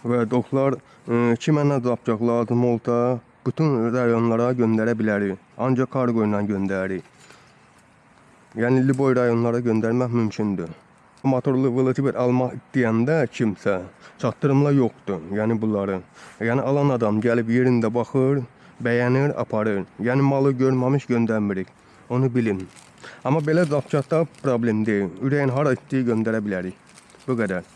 Və dostlar, kimə nə zapacaq lazım olsa, bütün rayonlara göndərə bilərik. Ancaq kargo ilə göndəririk. Yəni Liboy rayonlara göndərmək mümkündür. Motorlu velosiped almaq istəyəndə kimsə çatdırımla yoxdur. Yəni bunları. Yəni alan adam gəlib yerində baxır, bəyənir, aparır. Yəni malı görməmiş göndərmirik. Onu bilin. Amma belə zapçatda problem deyil. Ürəyin hara istəyi göndərə bilərik. Bu qədər.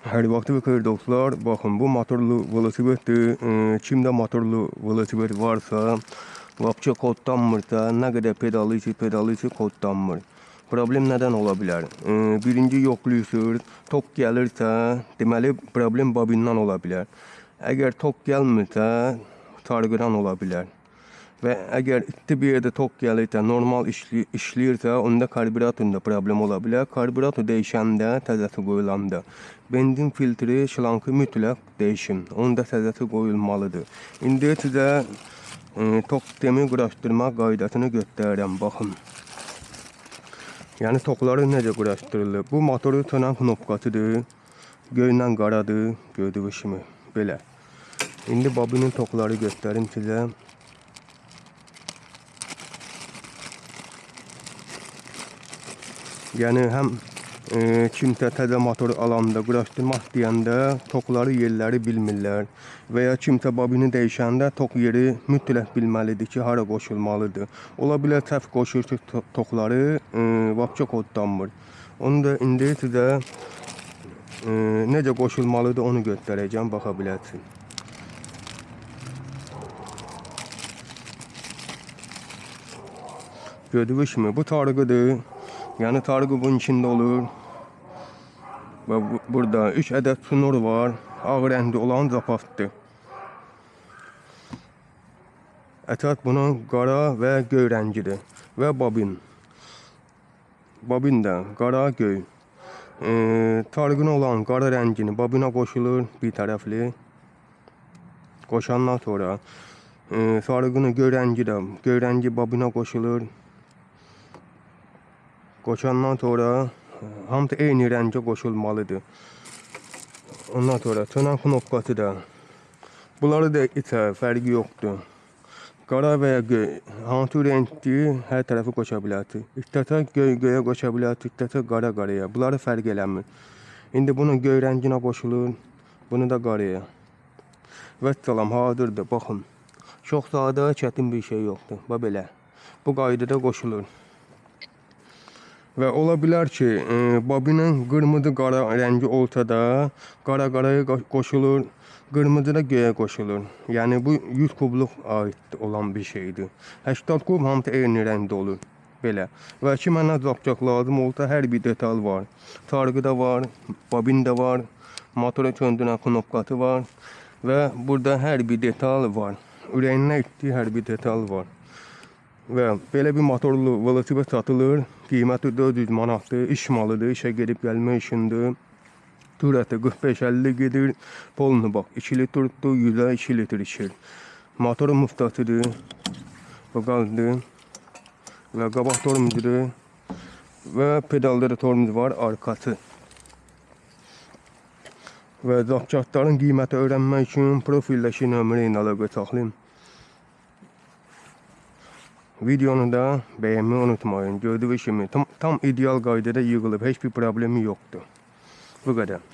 Hər vaxt xeyir dostlar. Baxın, bu motorlu velosipeddir. Kimdə motorlu velosiped varsa, vapça kodlanmırsa, nə qədər pedalı içi kodlanmır. Problem nədən ola bilər? Birinci yoxluyusur, tok gəlirsə, deməli problem bobindən ola bilər. Əgər tok gəlmirsə, sarğıdan ola bilər. Və əgər isti bir yerdə tok gəlirsə, normal işləyirsə, onda karbüratorunda problem ola bilər. Karbürator dəyişəndə, təzəsi qoyulanda benzin filtri, şlankı mütləq dəyişin. Onda təzəsi qoyulmalıdır. İndi sizə tok sistemi quraşdırma qaydasını göstərirəm. Baxın. Yəni tokları necə quraşdırılır? Bu motoru sönən knopkasıdır. Göylə qaradır. Gördüyünüz kimi. Belə. İndi bobinin tokları göstərim sizə. Yəni həm kimsə təzə motor alanda, quraşdırmaq istəyəndə tokları yerləri bilmirlər. Və ya kimsə bobini dəyişəndə tok yeri mütləq bilməlidir ki, hara qoşulmalıdır. Ola bilər səhv qoşursa tokları vapça kodlanmır. Onu da indi sizə necə qoşulmalıdır onu göstərəcəm, baxa bilərsiniz. Gördüyünüz kimi bu sarğıdır. Yəni sarğı bunun içində olur. Və burada 3 ədəd sunur var. Ağ rəngli olan zapasdır. Əsas bunun qara və göy rəngidir. Və bobin. Bobin də qara, göy. Sarğın olan qara rəngini bobina qoşulur bir tərəfli. Qoşandan sonra sarğını göy rəngi bobina qoşulur. Qoşandan sonra hamısı eyni rəngə qoşulmalıdır. Ondan sonra sönən knopkası da. Bunları da isə fərqi yoxdur. Qara və ya göy. Hansı rəngdir, hər tərəfi qoşa bilərsiniz. İstəsə göyə qoşa bilərsiniz, istəsə qaraya. Bunları fərq eləmir. İndi bunu göy rənginə qoşulur. Bunu da qaraya. Vəssalam, hazırdır, baxın. Çox sadə, çətin bir şey yoxdur. Bax belə. Bu qaydada qoşulur. Və ola bilər ki, bobinin qırmızı qara rəngi olsa da, qaraya qoşulur, qırmızı da göyə qoşulur. Yəni bu 100 kubluq aid olan bir şeydir. 80 kub hamısı eyni rəngdə olur. Belə. Və ki, mənə zapacaq lazım olsa, hər bir detal var. Sarğı da var, bobin də var, motora söndürən knopkası var və burada hər bir detal var. Ürəyinə etdiyi hər bir detal var. Və belə bir motorlu velosiped satılır. Qiyməti 400 manatdır. İş malıdır. İşə gedib gəlmək üçündür. Sürəti 45-50 gedir. Polunu bax. 2 litrdir. 100'ə 2 litr içir. Motoru muftasıdır. Bu qazdır. Və qabaq tormuzudur. Və pedalda da tormuz var. Arkası. Və zapçatların qiyməti öyrənmək üçün profildəki nömrə ilə əlaqə saxlayın. Videonu da beğenmeyi unutmayın. Gördüğünüz gibi tam ideal qaydada yığılıb. Heç bir problemi yoxdur. Bu qədər.